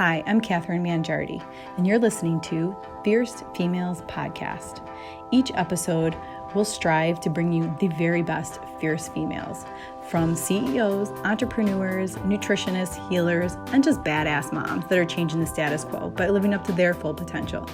Hi, I'm Catherine Mangiardi, and you're listening to Fierce Females Podcast. Each episode will strive to bring you the very best fierce females, from CEOs, entrepreneurs, nutritionists, healers, and just badass moms that are changing the status quo by living up to their full potential,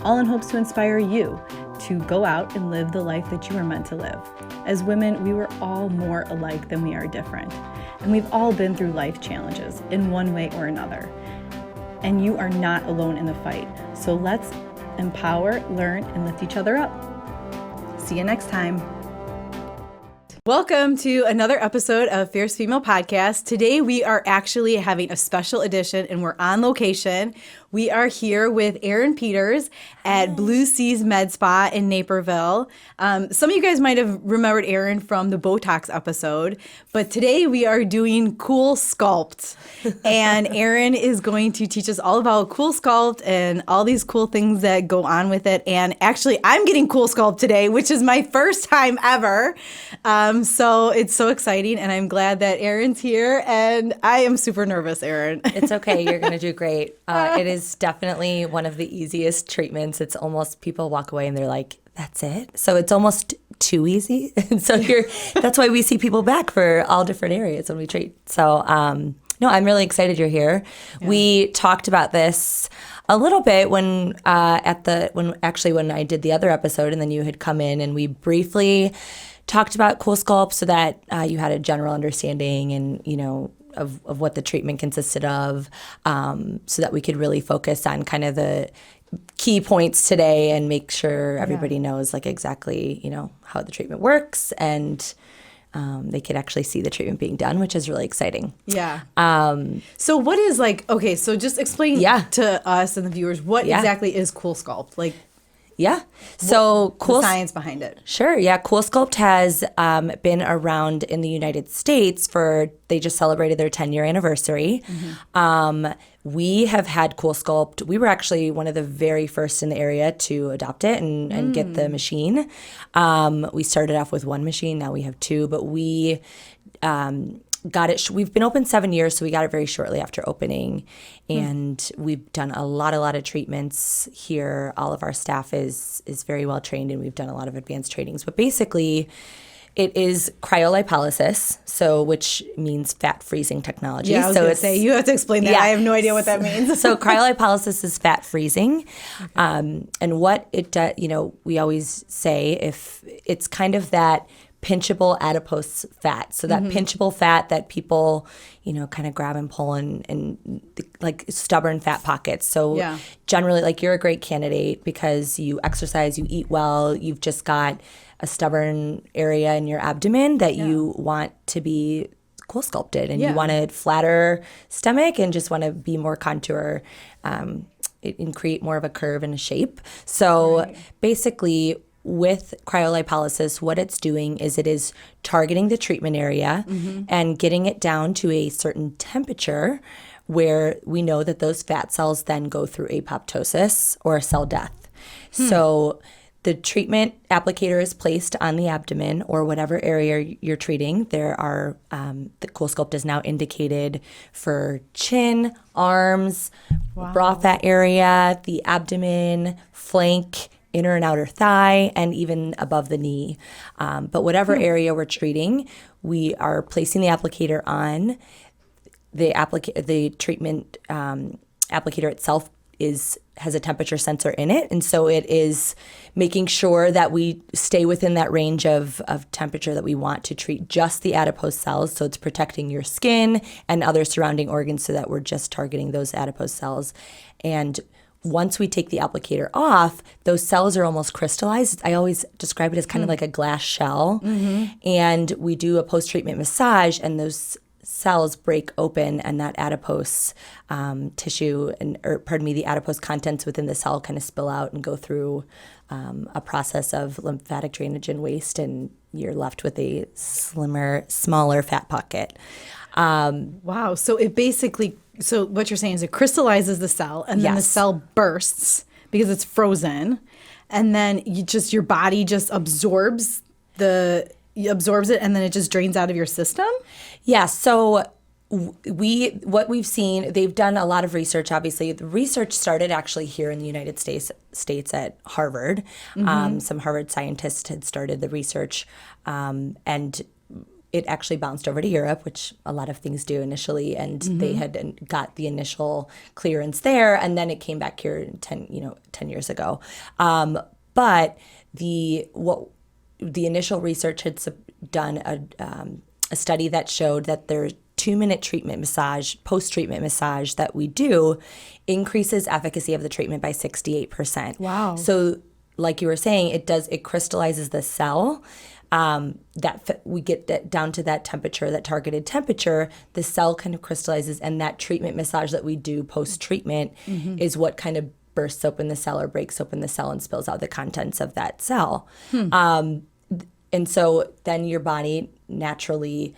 all in hopes to inspire you to go out and live the life that you were meant to live. As women, we were all more alike than we are different, and we've all been through life challenges in one way or another. And you are not alone in the fight. So let's empower, learn, and lift each other up. See you next time. Welcome to another episode of Fierce Female Podcast. Today we are actually having a special edition and we're on location. We are here with Erin Peters at Blue Seas Med Spa in Naperville. Some of you guys might have remembered Erin from the Botox episode, but today we are doing CoolSculpt. And Erin is going to teach us all about CoolSculpt and all these cool things that go on with it. And actually, I'm getting CoolSculpt today, which is my first time ever. So it's so exciting, and I'm glad that Erin's here, and I am super nervous, Erin. It's okay. You're going to do great. It is definitely one of the easiest treatments. It's almost, people walk away and they're like, that's it? So it's almost too easy. And so that's why we see people back for all different areas when we treat. So, no, I'm really excited you're here. Yeah. We talked about this a little bit when I did the other episode, and then you had come in and we briefly talked about CoolSculpt so that you had a general understanding and, you know, of what the treatment consisted of, so that we could really focus on kind of the key points today and make sure everybody knows like exactly, you know, how the treatment works, and they could actually see the treatment being done, which is really exciting. Yeah. So what is so just explain to us and the viewers, what exactly is CoolSculpt? Like, yeah. So the science behind it. Sure. Yeah. CoolSculpt has been around in the United States they just celebrated their 10-year anniversary. Mm-hmm. We have had CoolSculpt. We were actually one of the very first in the area to adopt it and get the machine. We started off with one machine. Now we have two, but we got it. We've been open 7 years, so we got it very shortly after opening, and we've done a lot of treatments here. All of our staff is very well trained, and we've done a lot of advanced trainings. But basically, it is cryolipolysis, which means fat freezing technology. Yeah, I was going to say, you have to explain that. Yeah. I have no idea what that means. So cryolipolysis is fat freezing, and what it does, you know, we always say if it's kind of that pinchable adipose fat. So that pinchable fat that people, you know, kind of grab and pull and like stubborn fat pockets. So generally, like, you're a great candidate because you exercise, you eat well, you've just got a stubborn area in your abdomen that you want to be CoolSculpted, and you want a flatter stomach and just want to be more contour and create more of a curve and a shape. So basically, with cryolipolysis, what it's doing is it is targeting the treatment area and getting it down to a certain temperature where we know that those fat cells then go through apoptosis or cell death. So the treatment applicator is placed on the abdomen or whatever area you're treating. There are, the CoolSculpt is now indicated for chin, arms, bra fat area, the abdomen, flank, inner and outer thigh, and even above the knee. But whatever area we're treating, we are placing the applicator on. The treatment applicator itself has a temperature sensor in it, and so it is making sure that we stay within that range of temperature that we want to treat just the adipose cells. So it's protecting your skin and other surrounding organs, so that we're just targeting those adipose cells. And once we take the applicator off, those cells are almost crystallized. I always describe it as kind of like a glass shell. And we do a post-treatment massage, and those cells break open, and that adipose tissue, the adipose contents within the cell kind of spill out and go through a process of lymphatic drainage and waste, and you're left with a smaller fat pocket. Wow. So it basically, so what you're saying is it crystallizes the cell, and then the cell bursts because it's frozen, and then your body just absorbs it, and then it just drains out of your system? Yeah. So what we've seen, they've done a lot of research. Obviously, the research started actually here in the United States at Harvard. Some Harvard scientists had started the research, and it actually bounced over to Europe, which a lot of things do initially, and they had got the initial clearance there, and then it came back here 10 years ago. But the initial research had done a study that showed that there's 2-minute treatment massage, post-treatment massage that we do increases efficacy of the treatment by 68%. Wow. So like you were saying, it crystallizes the cell. That we get that down to that temperature, that targeted temperature, the cell kind of crystallizes, and that treatment massage that we do post-treatment is what kind of bursts open the cell or breaks open the cell and spills out the contents of that cell. And so then your body naturally,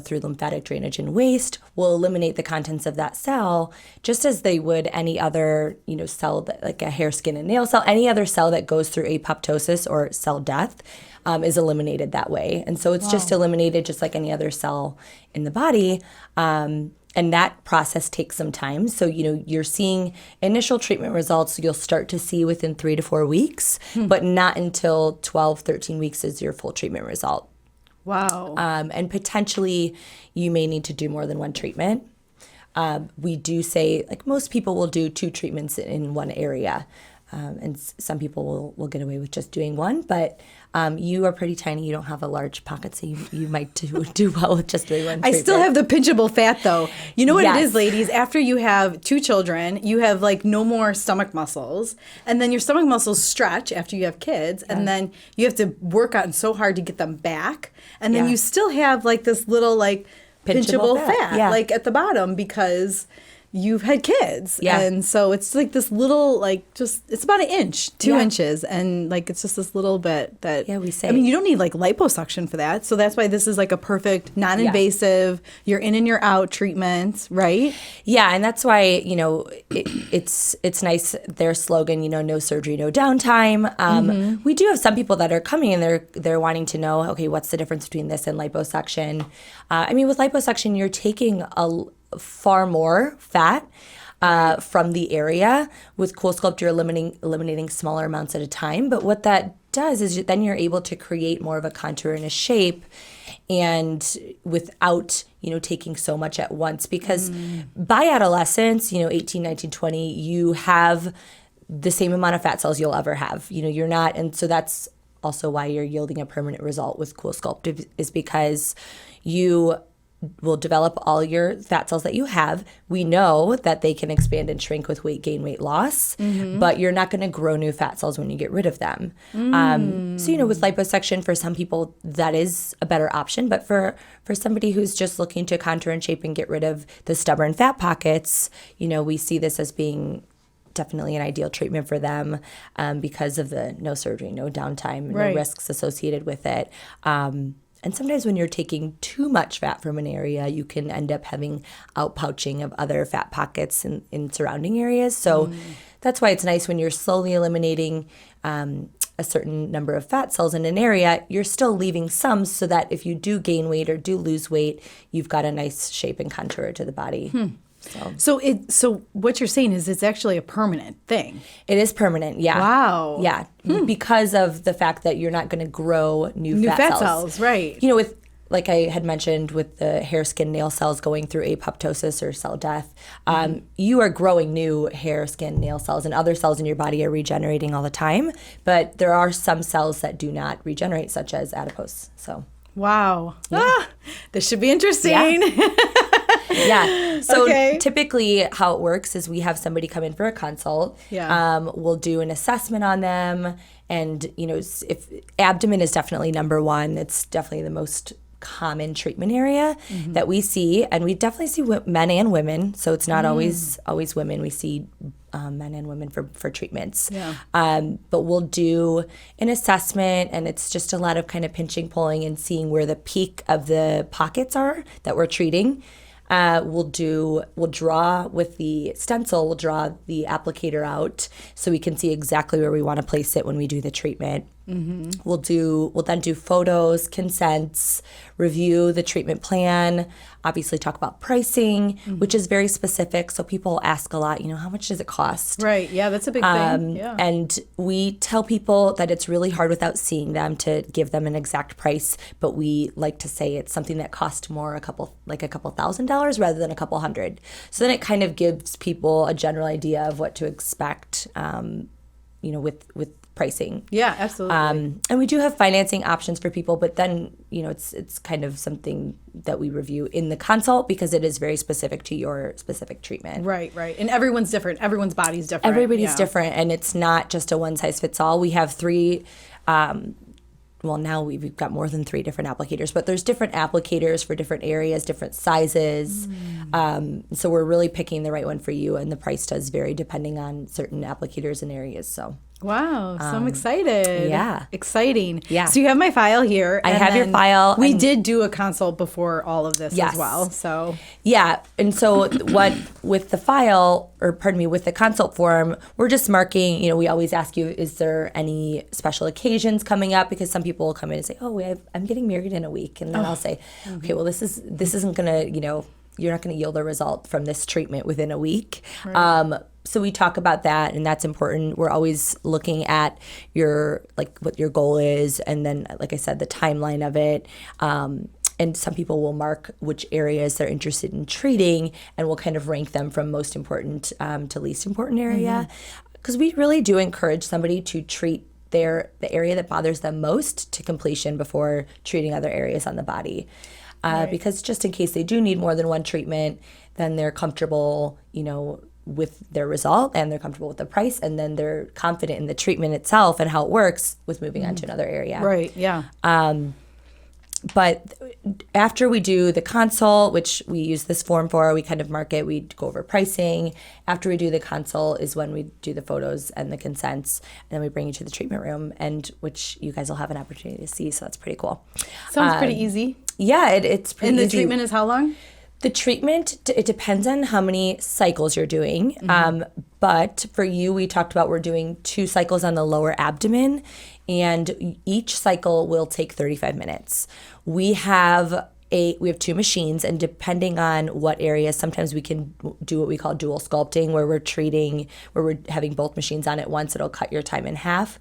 through lymphatic drainage and waste, will eliminate the contents of that cell just as they would any other, cell, that, like a hair, skin, and nail cell. Any other cell that goes through apoptosis or cell death is eliminated that way. And so it's just eliminated just like any other cell in the body. And that process takes some time. So, you're seeing initial treatment results you'll start to see within 3 to 4 weeks, but not until 12, 13 weeks is your full treatment result. Wow. And potentially you may need to do more than one treatment. We do say, like, most people will do 2 treatments in one area. And some people will get away with just doing one, but you are pretty tiny. You don't have a large pocket, so you might do well with just doing one treatment. I still have the pinchable fat, though. You know what Yes. it is, ladies? After you have 2 children, you have like no more stomach muscles, and then your stomach muscles stretch after you have kids, and then you have to work on so hard to get them back, and then you still have like this little like pinchable fat like at the bottom because you've had kids. Yeah. And so it's like this little, like, just, it's about 1 inch, 2 inches. And like, it's just this little bit that, we say. I mean, you don't need like liposuction for that. So that's why this is like a perfect, non-invasive, you're in and you're out treatment, right? Yeah. And that's why, it's nice, their slogan, no surgery, no downtime. We do have some people that are coming and they're wanting to know, okay, what's the difference between this and liposuction? With liposuction, you're taking far more fat from the area. With CoolSculpt, you're eliminating smaller amounts at a time. But what that does is then you're able to create more of a contour and a shape, and without taking so much at once. Because by adolescence, 18, 19, 20, you have the same amount of fat cells you'll ever have. You're not, and so that's also why you're yielding a permanent result with CoolSculpt, is because you will develop all your fat cells that you have. We know that they can expand and shrink with weight gain, weight loss, but you're not going to grow new fat cells when you get rid of them. So, with liposuction, for some people, that is a better option. But for somebody who's just looking to contour and shape and get rid of the stubborn fat pockets, we see this as being definitely an ideal treatment for them because of the no surgery, no downtime, no risks associated with it. And sometimes when you're taking too much fat from an area, you can end up having outpouching of other fat pockets in surrounding areas. So that's why it's nice when you're slowly eliminating a certain number of fat cells in an area, you're still leaving some so that if you do gain weight or do lose weight, you've got a nice shape and contour to the body. So what you're saying is it's actually a permanent thing. It is permanent, yeah. Wow. Yeah, because of the fact that you're not going to grow new fat cells. Right. With, like I had mentioned, with the hair, skin, nail cells going through apoptosis or cell death, you are growing new hair, skin, nail cells, and other cells in your body are regenerating all the time. But there are some cells that do not regenerate, such as adipose. So. Wow. Yeah. This should be interesting. Yeah. So typically how it works is we have somebody come in for a consult. Yeah. We'll do an assessment on them. And, if abdomen is definitely number one, it's definitely the most common treatment area that we see. And we definitely see men and women. So it's not always women. We see men and women for treatments. Yeah. But we'll do an assessment, and it's just a lot of kind of pinching, pulling, and seeing where the peak of the pockets are that we're treating. We'll draw with the stencil, we'll draw the applicator out so we can see exactly where we want to place it when we do the treatment. We'll then do photos, consents, review the treatment plan, obviously talk about pricing, which is very specific. So people ask a lot, how much does it cost? Right. Yeah, that's a big thing. Yeah. And we tell people that it's really hard without seeing them to give them an exact price, but we like to say it's something that costs more, a couple $1,000s rather than a couple hundred. So then it kind of gives people a general idea of what to expect, with pricing. Yeah, absolutely. And we do have financing options for people, but then, it's kind of something that we review in the consult because it is very specific to your specific treatment. Right. And everyone's different. Everyone's body's different. Everybody's different, and it's not just a one-size-fits-all. We have three, now we've got more than 3 different applicators, but there's different applicators for different areas, different sizes. So we're really picking the right one for you, and the price does vary depending on certain applicators and areas. So. Wow, so I'm excited. Yeah. Exciting. Yeah. So you have my file here. I have your file. We did do a consult before all of this Yes. as well. So yeah, and so with the file, with the consult form, we're just marking, we always ask you, is there any special occasions coming up? Because some people will come in and say, I'm getting married in a week. And then I'll say, okay, well, this isn't going to, you're not going to yield a result from this treatment within a week. Right. So we talk about that, and that's important. We're always looking at what your goal is, and then, like I said, the timeline of it. And some people will mark which areas they're interested in treating, and we'll kind of rank them from most important to least important area. Because we really do encourage somebody to treat the area that bothers them most to completion before treating other areas on the body. Because just in case they do need more than one treatment, then they're comfortable, with their result, and they're comfortable with the price, and then they're confident in the treatment itself and how it works with moving on to another area. Right, yeah. But after we do the consult, which we use this form for, we kind of mark it, we go over pricing. After we do the consult is when we do the photos and the consents, and then we bring you to the treatment room, and which you guys will have an opportunity to see, so that's pretty cool. Sounds pretty easy. Yeah, it's pretty easy. And the treatment is how long? The treatment, it depends on how many cycles you're doing. But for you, we talked about we're doing 2 cycles on the lower abdomen, and each cycle will take 35 minutes. We have 2 machines, and depending on what area, sometimes we can do what we call dual sculpting, where we're having both machines on at once. It'll cut your time in half.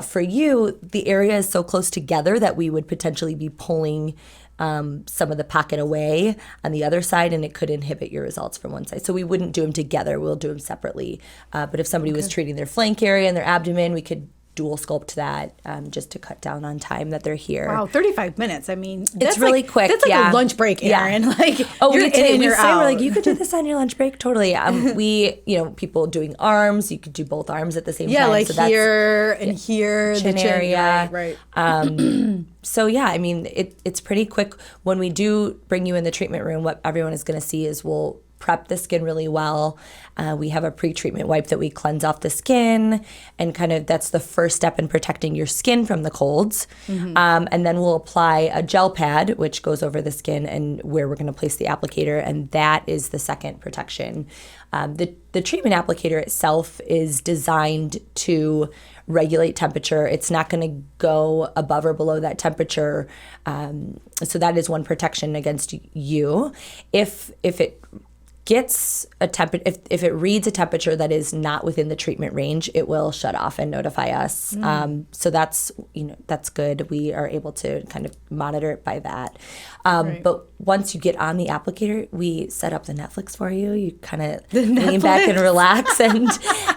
For you, the area is so close together that we would potentially be pulling some of the pocket away on the other side, and it could inhibit your results from one side. So we wouldn't do them together. We'll do them separately. But if somebody was treating their flank area and their abdomen, we could dual sculpt that just to cut down on time that they're here. Wow, 35 minutes. I mean, it's really quick. That's like a lunch break, Erin. Yeah. Like, you're in and you're out. We're like, you could do this on your lunch break. Totally. People doing arms, you could do both arms at the same time. Yeah, like so here and here. Chin area. Right. So yeah, I mean, it's pretty quick. When we do bring you in the treatment room, what everyone is going to see is we'll prep the skin really well. We have a pre-treatment wipe that we cleanse off the skin, and kind of that's the first step in protecting your skin from the colds. And then we'll apply a gel pad, which goes over the skin and where we're going to place the applicator, and that is the second protection. The treatment applicator itself is designed to regulate temperature. It's not going to go above or below that temperature. So that is one protection against you. If it gets a if it reads a temperature that is not within the treatment range, it will shut off and notify us. So that's good. We are able to kind of monitor it by that. Right. But once you get on the applicator, we set up the Netflix for you. You kind of lean back and relax, and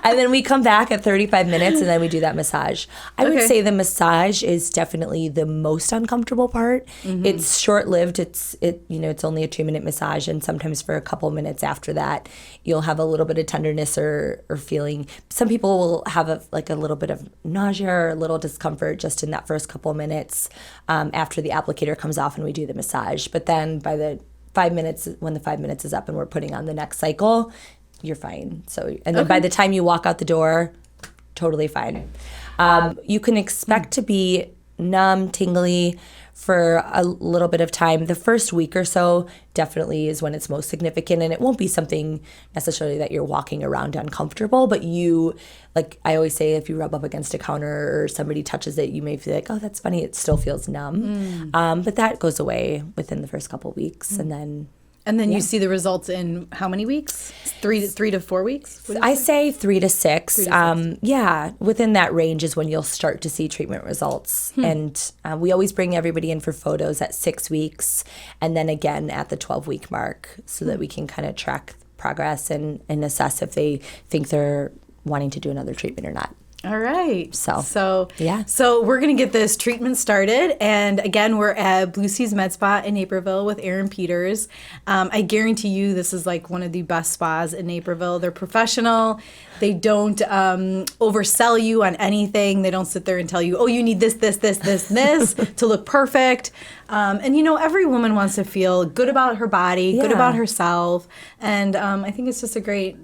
then we come back at 35 minutes, and then we do that massage. I would say the massage is definitely the most uncomfortable part. It's short-lived. It's only a 2-minute massage, and sometimes for a couple minutes after that, you'll have a little bit of tenderness or feeling. Some people will have a little bit of nausea or a little discomfort just in that first couple minutes after the applicator comes off and we do the massage. But then by the 5 minutes, when the 5 minutes is up and we're putting on the next cycle, you're fine. And then by the time you walk out the door, totally fine. You can expect to be numb, tingly for a little bit of time. The first week or so definitely is when it's most significant, and it won't be something necessarily that you're walking around uncomfortable, but you, like I always say, if you rub up against a counter or somebody touches it, you may feel like, oh, that's funny. It still feels numb. But that goes away within the first couple weeks, and then you see the results in how many weeks? 3 to 4 weeks? I say 3 to 6. 3 to 6. Yeah, within that range is when you'll start to see treatment results. And we always bring everybody in for photos at 6 weeks and then again at the 12-week mark so that we can kind of track progress and assess if they think they're wanting to do another treatment or not. All right. So yeah. So we're going to get this treatment started. And again, we're at Blue Seas Med Spa in Naperville with Erin Peters. I guarantee you this is like one of the best spas in Naperville. They're professional. They don't oversell you on anything. They don't sit there and tell you, oh, you need this to look perfect. And, you know, every woman wants to feel good about her body, good about herself. And I think it's just a great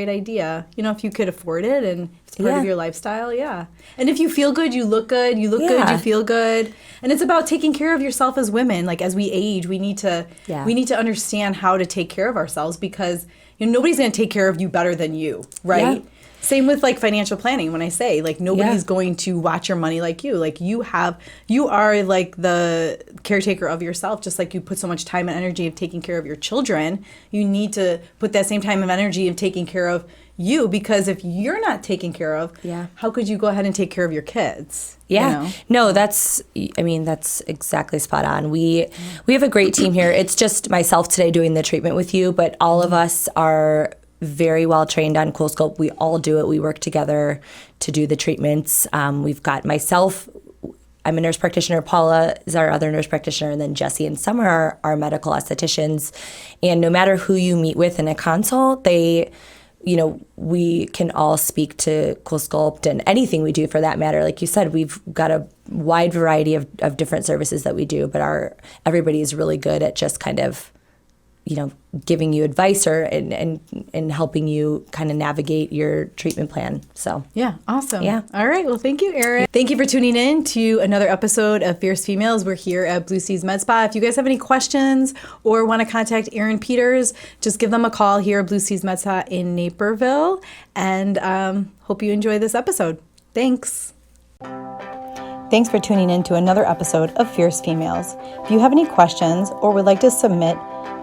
idea. You know, if you could afford it and it's part of your lifestyle, And if you feel good, you look good, you feel good. And it's about taking care of yourself as women. Like as we age, we need to understand how to take care of ourselves because, you know, nobody's going to take care of you better than you, right? Yeah. Same with like financial planning. When I say like nobody's going to watch your money like you. Like you are like the caretaker of yourself. Just like you put so much time and energy of taking care of your children, you need to put that same time and energy of taking care of you. Because if you're not taken care of, how could you go ahead and take care of your kids? Yeah. You know? No, that's exactly spot on. We have a great team here. It's just myself today doing the treatment with you, but all of us are very well trained on CoolSculpt. We all do it. We work together to do the treatments. We've got myself, I'm a nurse practitioner, Paula is our other nurse practitioner, and then Jesse and Summer are our medical estheticians. And no matter who you meet with in a consult, we can all speak to CoolSculpt and anything we do for that matter. Like you said, we've got a wide variety of different services that we do, but everybody is really good at just kind of, you know, giving you advice and helping you kind of navigate your treatment plan. So yeah, awesome. Yeah. All right. Well, thank you, Erin. Thank you for tuning in to another episode of Fierce Females. We're here at Blue Seas Med Spa. If you guys have any questions or want to contact Erin Peters, just give them a call here at Blue Seas Med Spa in Naperville. And hope you enjoy this episode. Thanks. Thanks for tuning in to another episode of Fierce Females. If you have any questions or would like to submit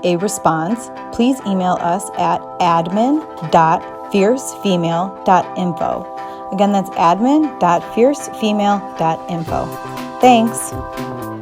a response, please email us at admin.fiercefemale.info. Again, that's admin.fiercefemale.info. Thanks.